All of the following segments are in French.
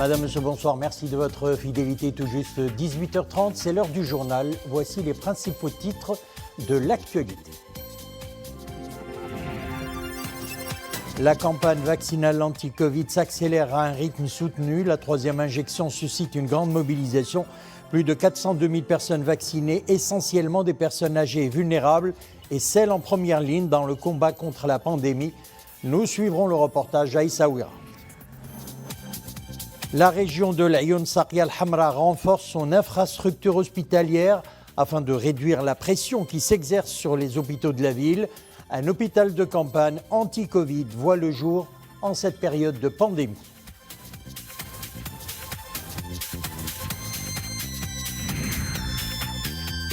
Madame, Monsieur, bonsoir. Merci de votre fidélité. Tout juste 18h30, c'est l'heure du journal. Voici les principaux titres de l'actualité. La campagne vaccinale anti-Covid s'accélère à un rythme soutenu. La troisième injection suscite une grande mobilisation. Plus de 402 000 personnes vaccinées, essentiellement des personnes âgées et vulnérables, et celles en première ligne dans le combat contre la pandémie. Nous suivrons le reportage à Essaouira. La région de l'Aïn Saqiya al-Hamra renforce son infrastructure hospitalière afin de réduire la pression qui s'exerce sur les hôpitaux de la ville. Un hôpital de campagne anti-Covid voit le jour en cette période de pandémie.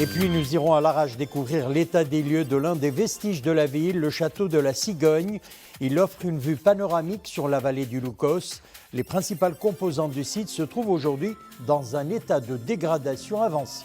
Et puis nous irons à l'Arrache découvrir l'état des lieux de l'un des vestiges de la ville, le château de la Cigogne. Il offre une vue panoramique sur la vallée du Loukos. Les principales composantes du site se trouvent aujourd'hui dans un état de dégradation avancé.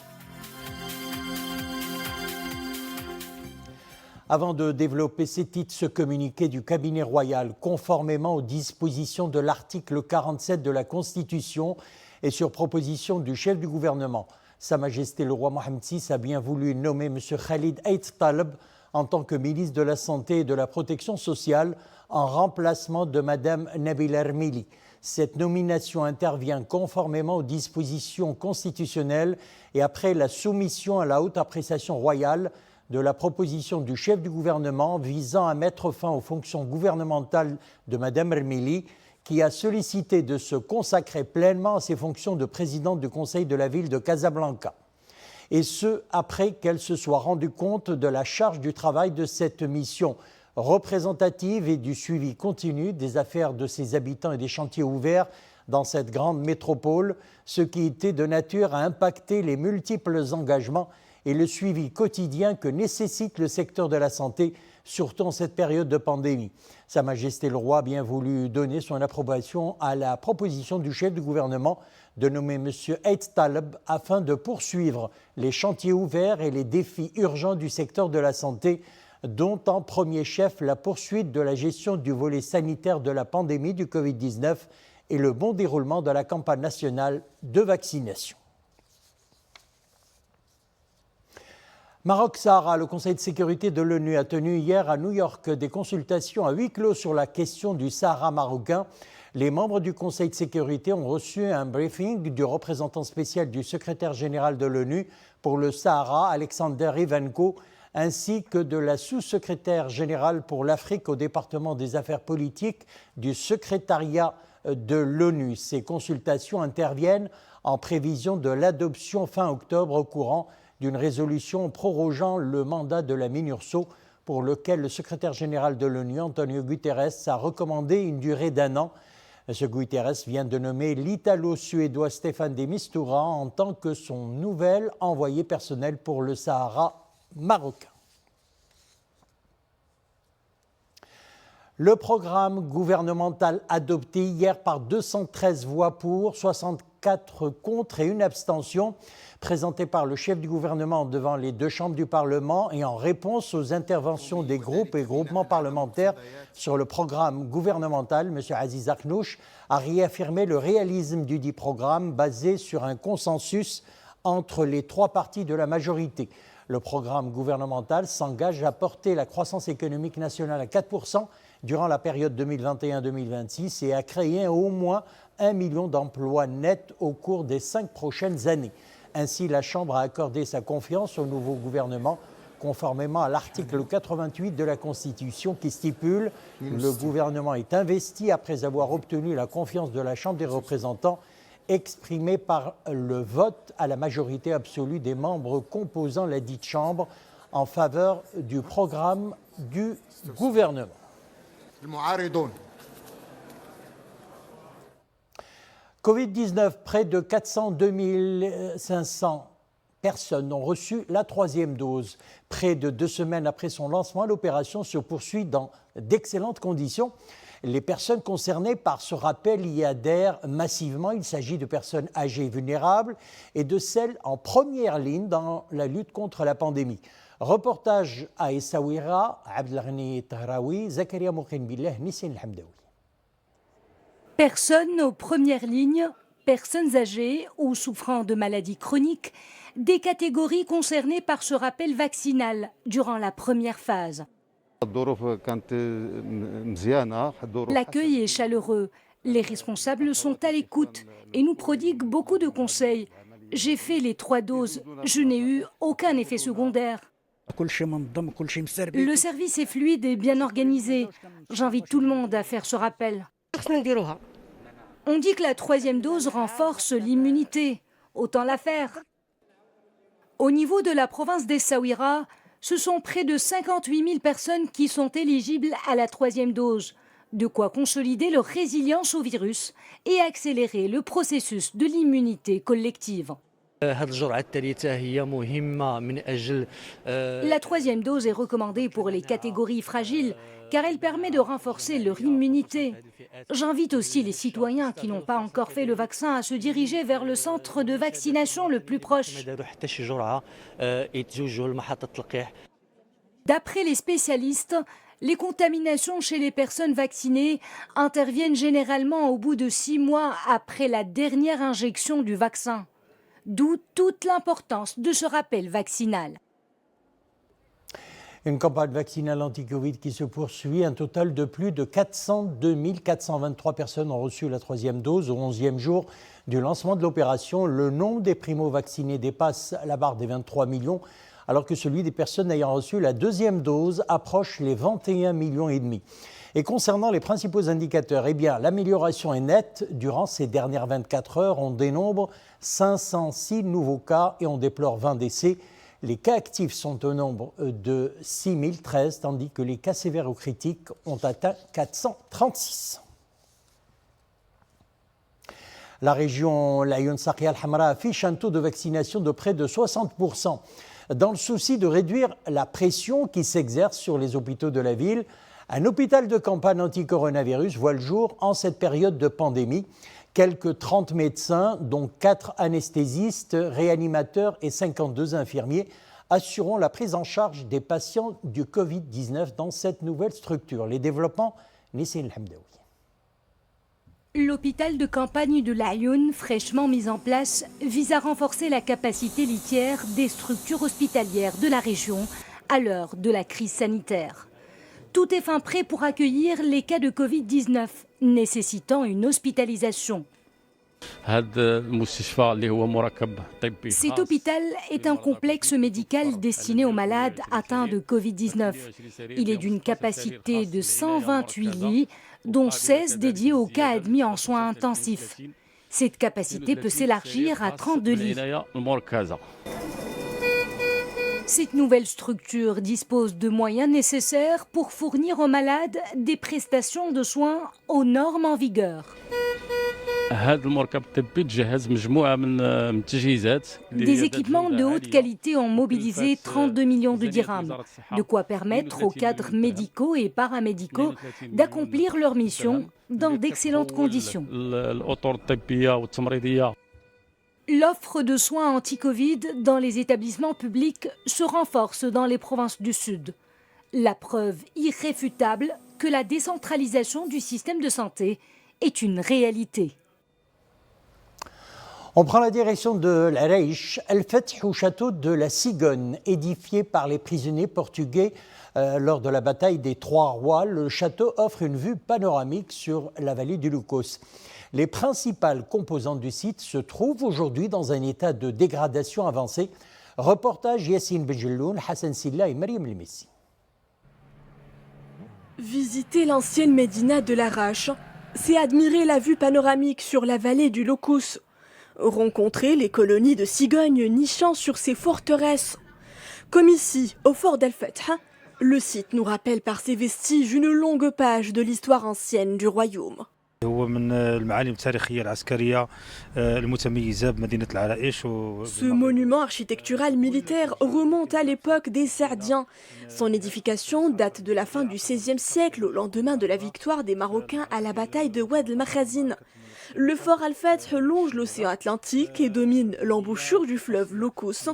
Avant de développer ces titres, ce communiqué du cabinet royal, conformément aux dispositions de l'article 47 de la Constitution et sur proposition du chef du gouvernement, Sa Majesté le roi Mohammed VI a bien voulu nommer M. Khalid Aït Taleb en tant que ministre de la Santé et de la Protection sociale en remplacement de Mme Nabila Ermili. Cette nomination intervient conformément aux dispositions constitutionnelles et après la soumission à la haute appréciation royale de la proposition du chef du gouvernement visant à mettre fin aux fonctions gouvernementales de Mme Ermili, qui a sollicité de se consacrer pleinement à ses fonctions de présidente du conseil de la ville de Casablanca. Et ce, après qu'elle se soit rendue compte de la charge du travail de cette mission représentative et du suivi continu des affaires de ses habitants et des chantiers ouverts dans cette grande métropole, ce qui était de nature à impacter les multiples engagements et le suivi quotidien que nécessite le secteur de la santé, surtout en cette période de pandémie. Sa Majesté le Roi a bien voulu donner son approbation à la proposition du chef du gouvernement de nommer M. Aït Taleb afin de poursuivre les chantiers ouverts et les défis urgents du secteur de la santé, dont en premier chef la poursuite de la gestion du volet sanitaire de la pandémie du Covid-19 et le bon déroulement de la campagne nationale de vaccination. Maroc-Sahara, le Conseil de sécurité de l'ONU a tenu hier à New York des consultations à huis clos sur la question du Sahara marocain. Les membres du Conseil de sécurité ont reçu un briefing du représentant spécial du secrétaire général de l'ONU pour le Sahara, Alexander Ivanko, ainsi que de la sous-secrétaire générale pour l'Afrique au département des affaires politiques du secrétariat de l'ONU. Ces consultations interviennent en prévision de l'adoption fin octobre courant d'une résolution prorogeant le mandat de la MINURSO, pour lequel le secrétaire général de l'ONU, Antonio Guterres, a recommandé une durée d'1 an. M. Guterres vient de nommer l'Italo-Suédois Stéphane de Mistura en tant que son nouvel envoyé personnel pour le Sahara marocain. Le programme gouvernemental adopté hier par 213 voix pour, 64 contre et une abstention, présenté par le chef du gouvernement devant les deux chambres du Parlement et en réponse aux interventions des groupes et groupements parlementaires sur le programme gouvernemental, M. Aziz Akhnouch a réaffirmé le réalisme du dit programme basé sur un consensus entre les trois partis de la majorité. Le programme gouvernemental s'engage à porter la croissance économique nationale à 4% durant la période 2021-2026 et à créer au moins 1 million d'emplois nets au cours des 5 prochaines années. Ainsi, la Chambre a accordé sa confiance au nouveau gouvernement, conformément à l'article 88 de la Constitution qui stipule que le gouvernement est investi après avoir obtenu la confiance de la Chambre des représentants, exprimée par le vote à la majorité absolue des membres composant la dite Chambre en faveur du programme du gouvernement. Covid-19, près de 402 500 personnes ont reçu la troisième dose. Près de 2 semaines après son lancement, l'opération se poursuit dans d'excellentes conditions. Les personnes concernées par ce rappel y adhèrent massivement. Il s'agit de personnes âgées et vulnérables et de celles en première ligne dans la lutte contre la pandémie. Reportage à Essaouira, Abdelghani Tahraoui, Zakaria Moukinbillah, Nissine Hamdaoui. Personnes aux premières lignes, personnes âgées ou souffrant de maladies chroniques, des catégories concernées par ce rappel vaccinal durant la première phase. L'accueil est chaleureux, les responsables sont à l'écoute et nous prodiguent beaucoup de conseils. J'ai fait les 3 doses, je n'ai eu aucun effet secondaire. Le service est fluide et bien organisé. J'invite tout le monde à faire ce rappel. On dit que la 3e dose renforce l'immunité. Autant la faire. Au niveau de la province d'Essaouira, ce sont près de 58 000 personnes qui sont éligibles à la 3e dose. De quoi consolider leur résilience au virus et accélérer le processus de l'immunité collective. La 3e dose est recommandée pour les catégories fragiles car elle permet de renforcer leur immunité. J'invite aussi les citoyens qui n'ont pas encore fait le vaccin à se diriger vers le centre de vaccination le plus proche. D'après les spécialistes, les contaminations chez les personnes vaccinées interviennent généralement au bout de 6 mois après la dernière injection du vaccin. D'où toute l'importance de ce rappel vaccinal. Une campagne vaccinale anti-Covid qui se poursuit. Un total de plus de 402 423 personnes ont reçu la 3e dose au 11e jour du lancement de l'opération. Le nombre des primo-vaccinés dépasse la barre des 23 millions, alors que celui des personnes ayant reçu la 2e dose approche les 21,5 millions. Et concernant les principaux indicateurs, eh bien, l'amélioration est nette. Durant ces dernières 24 heures, on dénombre 506 nouveaux cas et on déplore 20 décès. Les cas actifs sont au nombre de 6013, tandis que les cas sévères ou critiques ont atteint 436. La région Laayoune Sarkia Al Hamra affiche un taux de vaccination de près de 60%. Dans le souci de réduire la pression qui s'exerce sur les hôpitaux de la ville, un hôpital de campagne anti-coronavirus voit le jour en cette période de pandémie. Quelques 30 médecins, dont 4 anesthésistes, réanimateurs et 52 infirmiers, assureront la prise en charge des patients du Covid-19 dans cette nouvelle structure. Les développements, Nissine Hamdaoui. L'hôpital de campagne de Laayoune, fraîchement mis en place, vise à renforcer la capacité litière des structures hospitalières de la région à l'heure de la crise sanitaire. Tout est fin prêt pour accueillir les cas de Covid-19, nécessitant une hospitalisation. Cet hôpital est un complexe médical destiné aux malades atteints de Covid-19. Il est d'une capacité de 128 lits, dont 16 dédiés aux cas admis en soins intensifs. Cette capacité peut s'élargir à 32 lits. Cette nouvelle structure dispose de moyens nécessaires pour fournir aux malades des prestations de soins aux normes en vigueur. Des équipements de haute qualité ont mobilisé 32 millions de dirhams, de quoi permettre aux cadres médicaux et paramédicaux d'accomplir leur mission dans d'excellentes conditions. L'offre de soins anti-Covid dans les établissements publics se renforce dans les provinces du Sud. La preuve irréfutable que la décentralisation du système de santé est une réalité. On prend la direction de l'Araïch, El-Feth, au château de la Cigogne, édifié par les prisonniers portugais lors de la bataille des Trois Rois. Le château offre une vue panoramique sur la vallée du Loukos. Les principales composantes du site se trouvent aujourd'hui dans un état de dégradation avancée. Reportage Yassine Bejelloun, Hassan Silla et Mariam Lemessi. Visiter l'ancienne médina de l'Arache, c'est admirer la vue panoramique sur la vallée du Loukos. Rencontrer les colonies de cigognes nichant sur ces forteresses. Comme ici, au fort d'El-Feth, le site nous rappelle par ses vestiges une longue page de l'histoire ancienne du royaume. Ce monument architectural militaire remonte à l'époque des Saadiens. Son édification date de la fin du XVIe siècle, au lendemain de la victoire des Marocains à la bataille de Oued el-Makhazine. Le fort Al-Fath longe l'océan Atlantique et domine l'embouchure du fleuve Locus.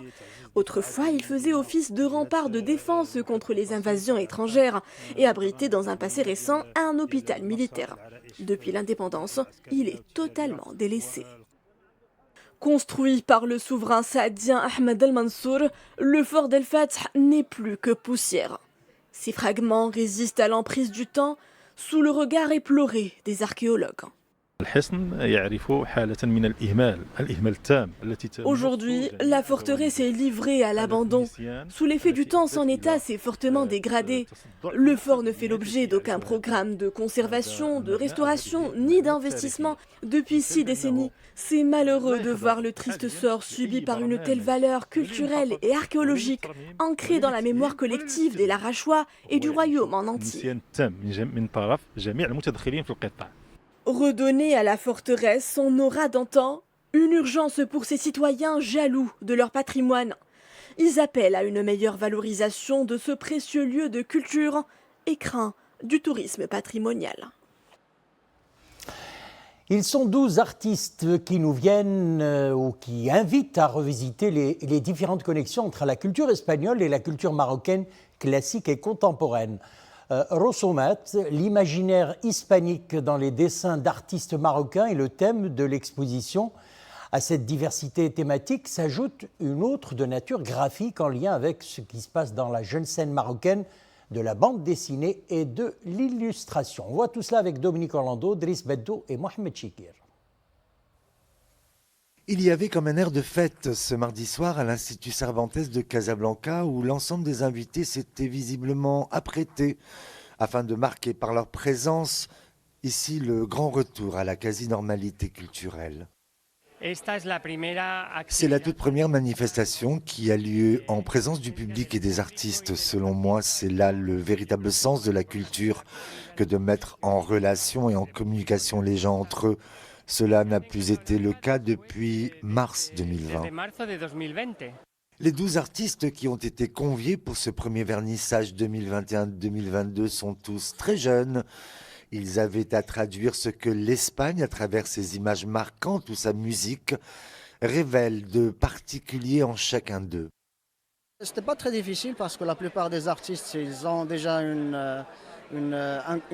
Autrefois, il faisait office de rempart de défense contre les invasions étrangères et abritait dans un passé récent un hôpital militaire. Depuis l'indépendance, il est totalement délaissé. Construit par le souverain saadien Ahmed al-Mansour, le fort d'Al-Fath n'est plus que poussière. Ces fragments résistent à l'emprise du temps sous le regard éploré des archéologues. Aujourd'hui, la forteresse est livrée à l'abandon. Sous l'effet du temps, son état s'est fortement dégradé. Le fort ne fait l'objet d'aucun programme de conservation, de restauration, ni d'investissement depuis 6 décennies. C'est malheureux de voir le triste sort subi par une telle valeur culturelle et archéologique, ancrée dans la mémoire collective des Larachois et du royaume en entier. Redonner à la forteresse son aura d'antan, une urgence pour ses citoyens jaloux de leur patrimoine. Ils appellent à une meilleure valorisation de ce précieux lieu de culture, écrin du tourisme patrimonial. Ils sont 12 artistes qui nous viennent ou qui invitent à revisiter les différentes connexions entre la culture espagnole et la culture marocaine classique et contemporaine. Rosomat, l'imaginaire hispanique dans les dessins d'artistes marocains est le thème de l'exposition. À cette diversité thématique s'ajoute une autre de nature graphique en lien avec ce qui se passe dans la jeune scène marocaine de la bande dessinée et de l'illustration. On voit tout cela avec Dominique Orlando, Driss Beddou et Mohamed Chikir. Il y avait comme un air de fête ce mardi soir à l'Institut Cervantes de Casablanca où l'ensemble des invités s'étaient visiblement apprêtés afin de marquer par leur présence ici le grand retour à la quasi-normalité culturelle. C'est la toute première manifestation qui a lieu en présence du public et des artistes. Selon moi, c'est là le véritable sens de la culture que de mettre en relation et en communication les gens entre eux. Cela n'a plus été le cas depuis mars 2020. Les 12 artistes qui ont été conviés pour ce premier vernissage 2021-2022 sont tous très jeunes. Ils avaient à traduire ce que l'Espagne, à travers ses images marquantes ou sa musique, révèle de particulier en chacun d'eux. C'était pas très difficile parce que la plupart des artistes, ils ont déjà une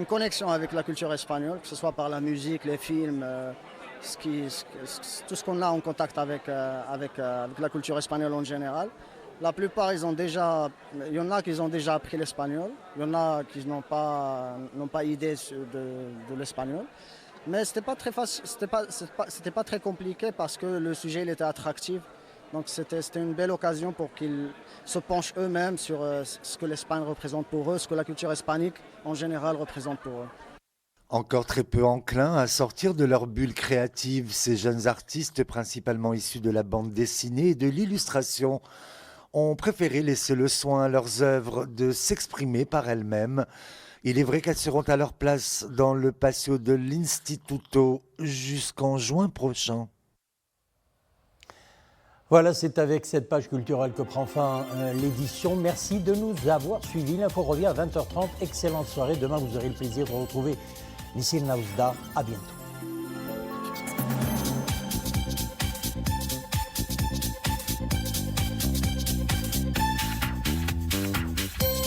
connexion avec la culture espagnole, que ce soit par la musique, les films, tout ce qu'on a en contact avec la culture espagnole en général. La plupart, il y en a qui ont déjà appris l'espagnol, il y en a qui n'ont pas idée de l'espagnol. Mais c'était pas très facile, c'était pas très compliqué parce que le sujet il était attractif. Donc c'était une belle occasion pour qu'ils se penchent eux-mêmes sur ce que l'Espagne représente pour eux, ce que la culture hispanique en général représente pour eux. Encore très peu enclins à sortir de leur bulle créative, ces jeunes artistes, principalement issus de la bande dessinée et de l'illustration, ont préféré laisser le soin à leurs œuvres de s'exprimer par elles-mêmes. Il est vrai qu'elles seront à leur place dans le patio de l'Instituto jusqu'en juin prochain. Voilà, c'est avec cette page culturelle que prend fin l'édition. Merci de nous avoir suivis. L'info revient à 20h30. Excellente soirée. Demain, vous aurez le plaisir de retrouver Nissir Naouzda. À bientôt.